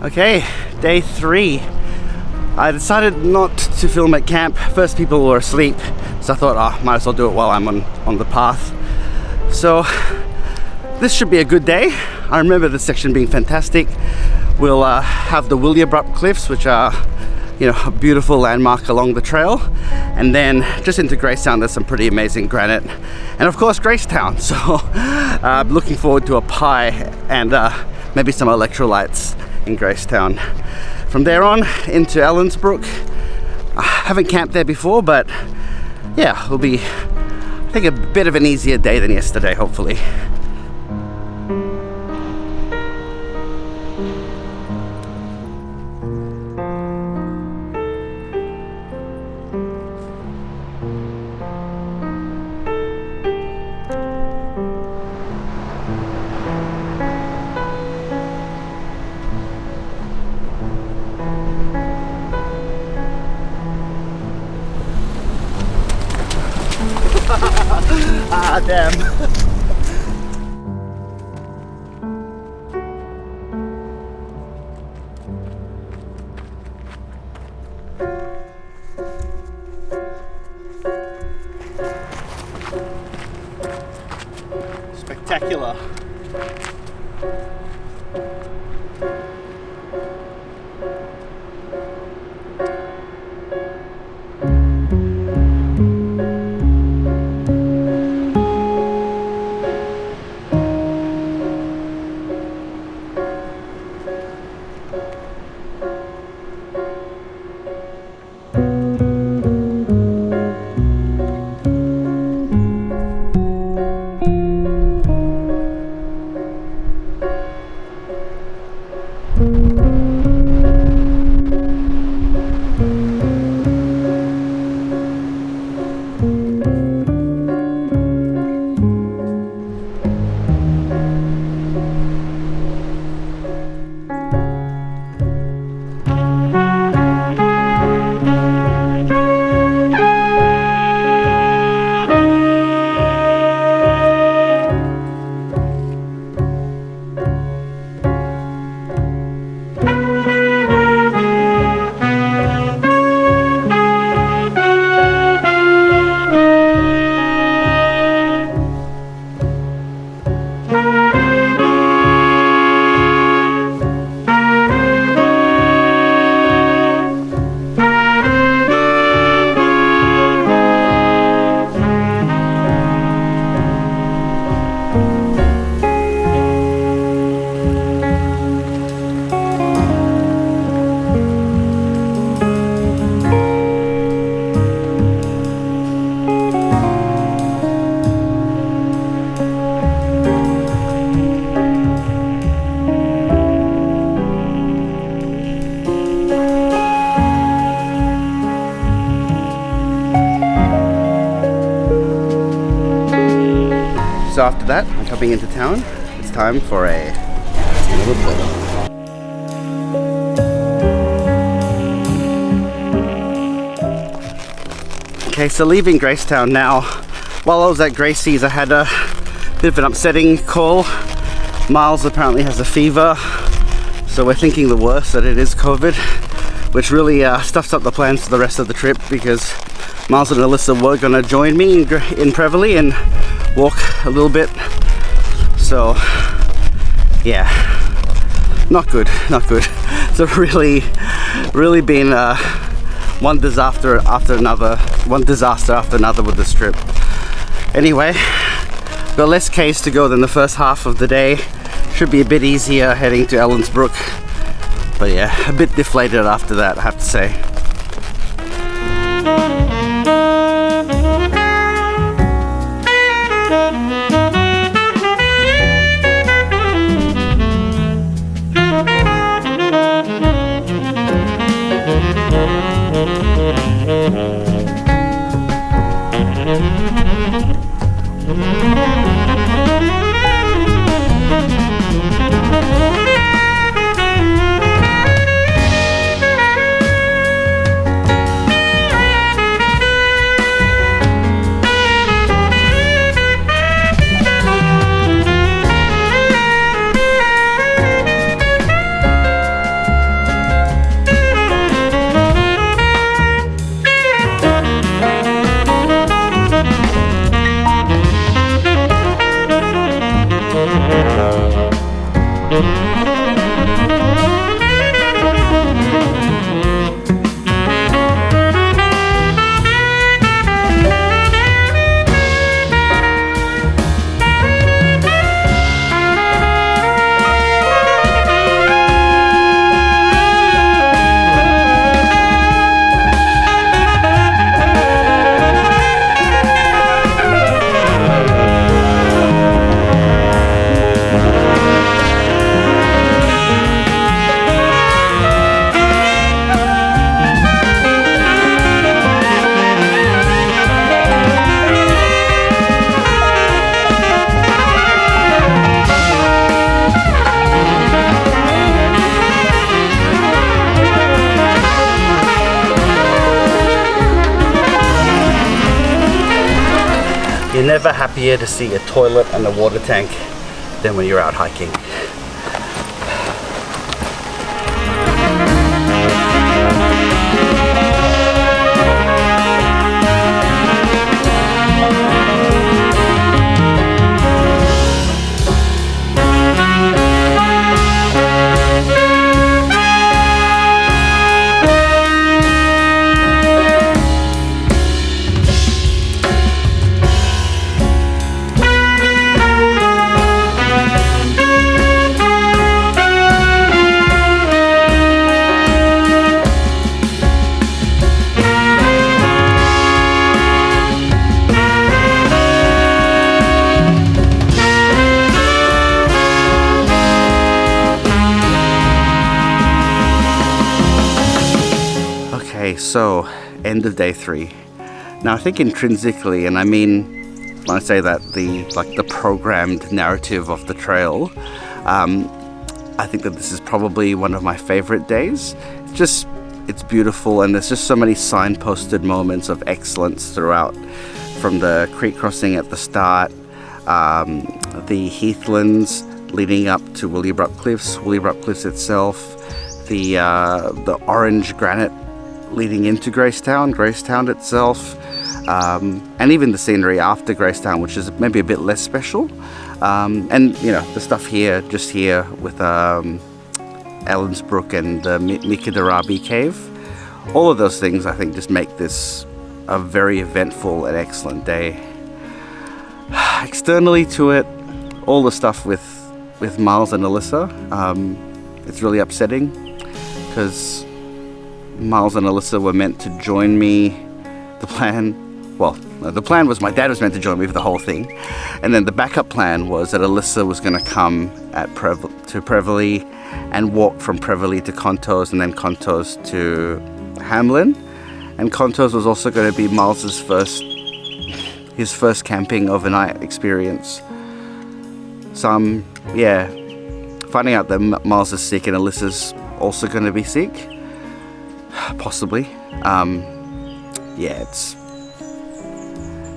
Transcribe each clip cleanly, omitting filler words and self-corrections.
Okay, day 3. I decided not to film at camp. First, people were asleep, so I thought, might as well do it while I'm on the path. So this should be a good day. I remember this section being fantastic. We'll have the Leeuwin-Naturaliste cliffs, which are, you know, a beautiful landmark along the trail, and then just into Gracetown there's some pretty amazing granite, and of course Gracetown. So I'm looking forward to a pie and maybe some electrolytes in Gracetown. From there on into Ellensbrook. I haven't camped there before, but yeah, it'll be, I think, a bit of an easier day than yesterday, hopefully. Ah, damn. Spectacular. So after that, I'm coming into town. It's time for a little bit. Okay, so leaving Gracetown now. While I was at Gracie's, I had a bit of an upsetting call. Miles apparently has a fever, so we're thinking the worst, that it is COVID, which really stuffs up the plans for the rest of the trip, because Miles and Alyssa were gonna join me in Prevelly and walk a little bit. So yeah, not good. So really been one disaster after another with this trip. Anyway, got less K's to go than the first half of the day. Should be a bit easier heading to Ellensbrook. But yeah, a bit deflated after that, I have to say. You're never happier to see a toilet and a water tank than when you're out hiking. Okay, so end of day 3. Now I think intrinsically, and I mean when I say that, the programmed narrative of the trail, I think that this is probably one of my favorite days. It's beautiful, and there's just so many signposted moments of excellence throughout, from the creek crossing at the start, the heathlands leading up to Leeuwin-Naturaliste Cliffs, Leeuwin-Naturaliste Cliffs itself, the orange granite leading into Gracetown itself, and even the scenery after Gracetown, which is maybe a bit less special, and you know, the stuff here with Ellensbrook and the Mikadarabi cave. All of those things I think just make this a very eventful and excellent day. Externally to it, all the stuff with Miles and Alyssa, it's really upsetting because Miles and Alyssa were meant to join me. The plan was my dad was meant to join me for the whole thing, and then the backup plan was that Alyssa was going to come to Prevelly and walk from Prevelly to Contos, and then Contos to Hamlin. And Contos was also going to be Miles's first camping overnight experience. So finding out that Miles is sick and Alyssa's also going to be sick, possibly. It's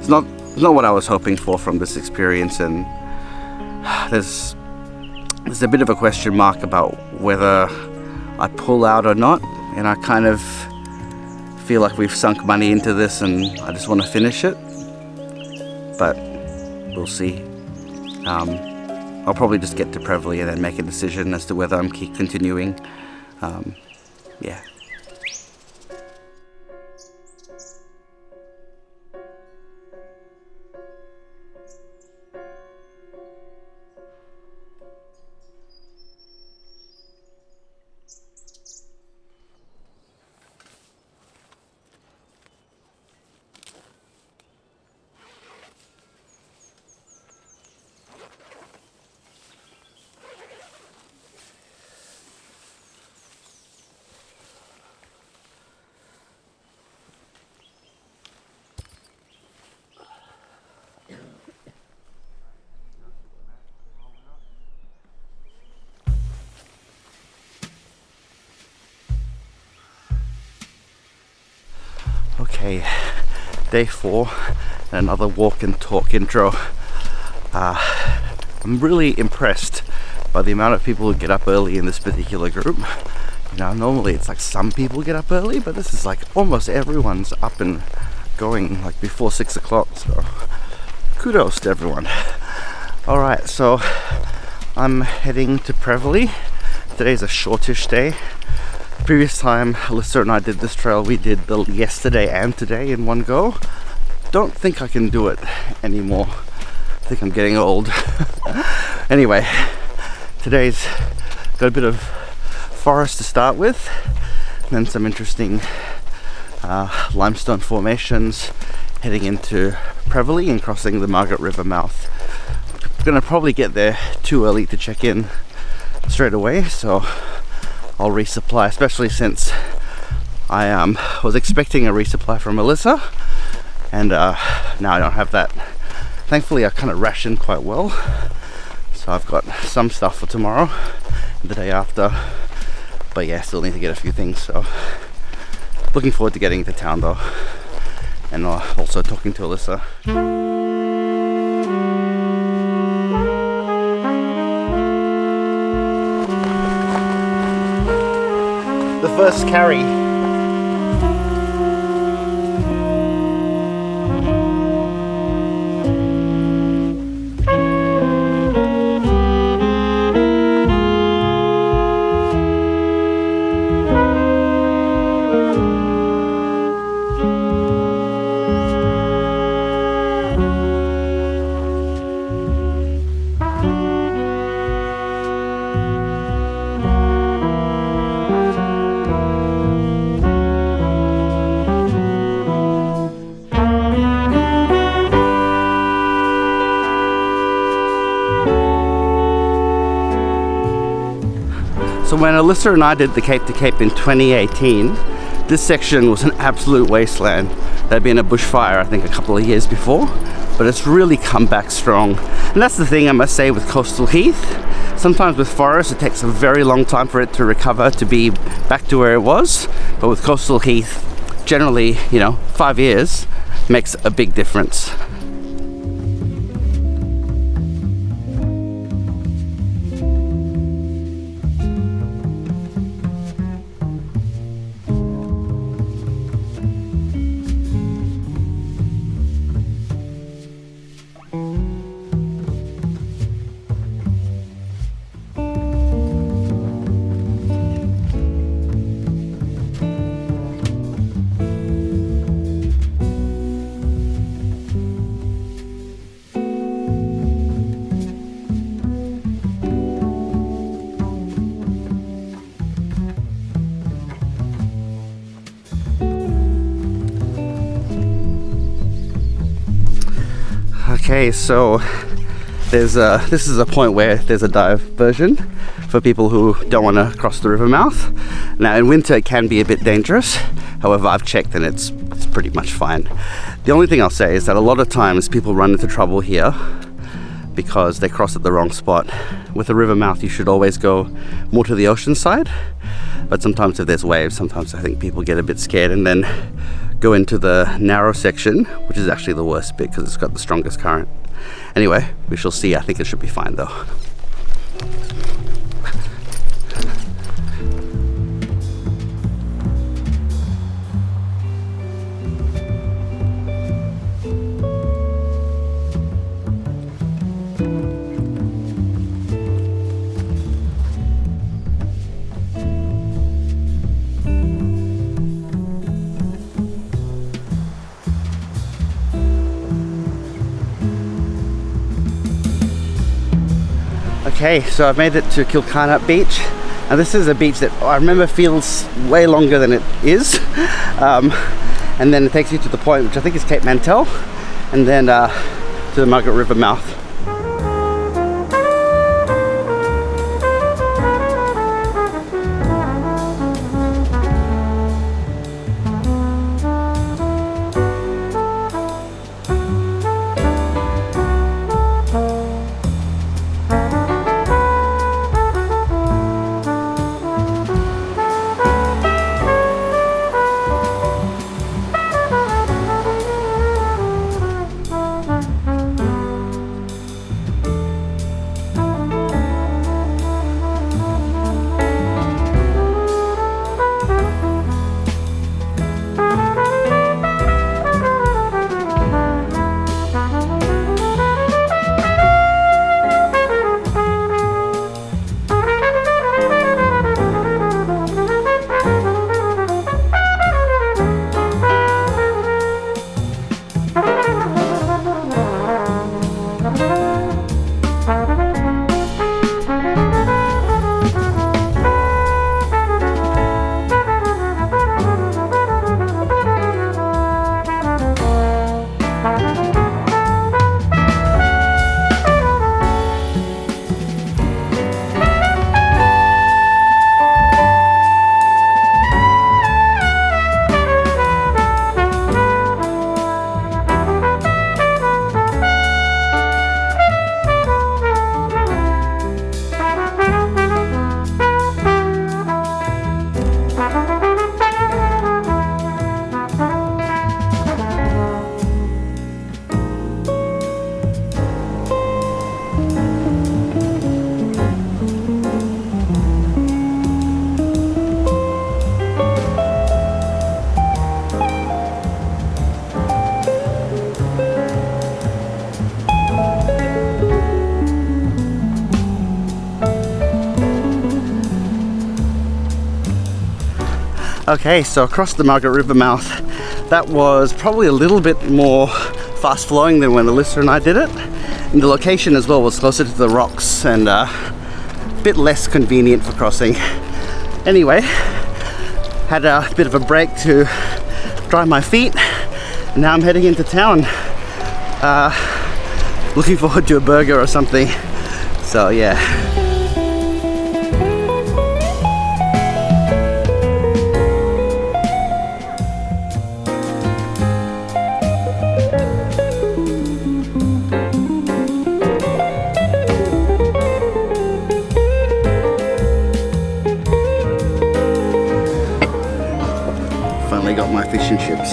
not what I was hoping for from this experience, and there's a bit of a question mark about whether I pull out or not, and I kind of feel like we've sunk money into this and I just want to finish it, but we'll see. I'll probably just get to Prevelly and then make a decision as to whether I'm continuing. Okay, day 4 and another walk and talk intro. I'm really impressed by the amount of people who get up early in this particular group. You know, normally it's like some people get up early, but this is like almost everyone's up and going like before 6 o'clock, so kudos to everyone. Alright, so I'm heading to Prevelly. Today's a shortish day. Previous time Alyssa and I did this trail, we did the yesterday and today in one go. Don't think I can do it anymore. I think I'm getting old. Anyway, today's got a bit of forest to start with, and then some interesting limestone formations heading into Prevelly and crossing the Margaret River mouth. I'm gonna probably get there too early to check in straight away, so I'll resupply, especially since I was expecting a resupply from Alyssa, and now I don't have that. Thankfully I kind of rationed quite well, so I've got some stuff for tomorrow and the day after, but yeah, still need to get a few things. So looking forward to getting into town though, and also talking to Alyssa. The first Karri. So when Alyssa and I did the Cape to Cape in 2018, this section was an absolute wasteland. There'd been a bushfire, I think, a couple of years before, but it's really come back strong. And that's the thing I must say with coastal heath. Sometimes with forest, it takes a very long time for it to recover to be back to where it was. But with coastal heath, generally, 5 years makes a big difference. Okay, so this is a point where there's a diversion for people who don't want to cross the river mouth. Now in winter it can be a bit dangerous, however I've checked and it's pretty much fine. The only thing I'll say is that a lot of times people run into trouble here because they cross at the wrong spot. With a river mouth you should always go more to the ocean side, but sometimes if there's waves, sometimes I think people get a bit scared and then go into the narrow section, which is actually the worst bit because it's got the strongest current. Anyway, we shall see. I think it should be fine though. Okay, so I've made it to Kilkarnat Beach, and this is a beach that I remember feels way longer than it is, and then it takes you to the point which I think is Cape Mantell, and then to the Margaret River mouth. Okay, so across the Margaret River mouth, that was probably a little bit more fast flowing than when Alyssa and I did it. And the location as well was closer to the rocks and a bit less convenient for crossing. Anyway, had a bit of a break to dry my feet. And now I'm heading into town. Looking forward to a burger or something. So yeah. Finally got my fish and chips.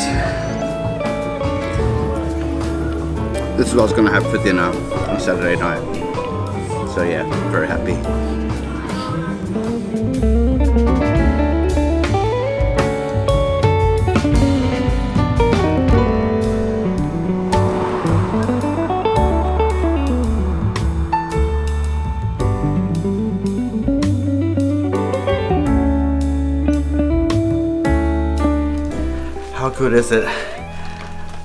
This is what I was going to have for dinner on Saturday night. So yeah, very happy. How good is it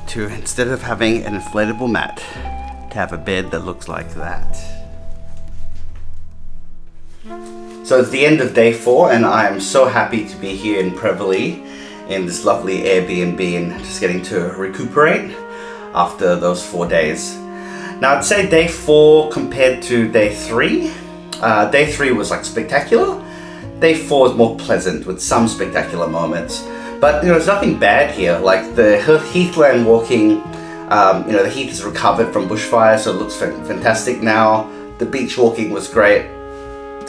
to, instead of having an inflatable mat, to have a bed that looks like that? So it's the end of day 4 and I am so happy to be here in Prevelly in this lovely Airbnb and just getting to recuperate after those 4 days. Now I'd say day 4 compared to day 3. Day 3 was like spectacular. Day 4 is more pleasant with some spectacular moments. But you know, there's nothing bad here. Like the heathland walking, you know, the heath has recovered from bushfire, so it looks fantastic now. The beach walking was great.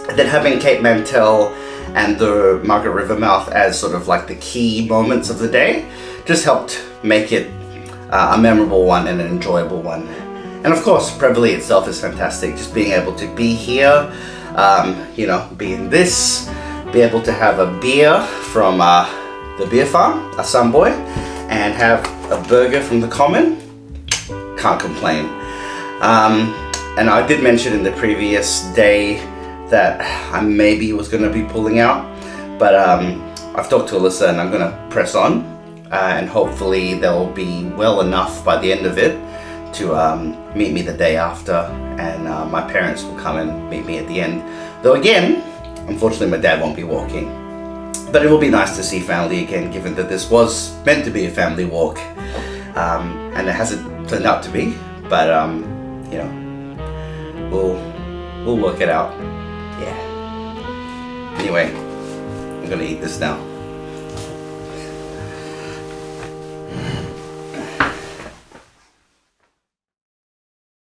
And then having Cape Mantel and the Margaret River mouth as sort of like the key moments of the day just helped make it a memorable one and an enjoyable one. And of course, Prevelly itself is fantastic. Just being able to be here, you know, be in this, be able to have a beer from the beer farm, a Sunboy, and have a burger from the Common. Can't complain. And I did mention in the previous day that I maybe was going to be pulling out, but I've talked to Alyssa and I'm going to press on, and hopefully they'll be well enough by the end of it to meet me the day after, and my parents will come and meet me at the end. Though again, unfortunately my dad won't be walking. But it will be nice to see family again, given that this was meant to be a family walk, and it hasn't turned out to be. But you know, we'll work it out. Yeah. Anyway, I'm gonna eat this now.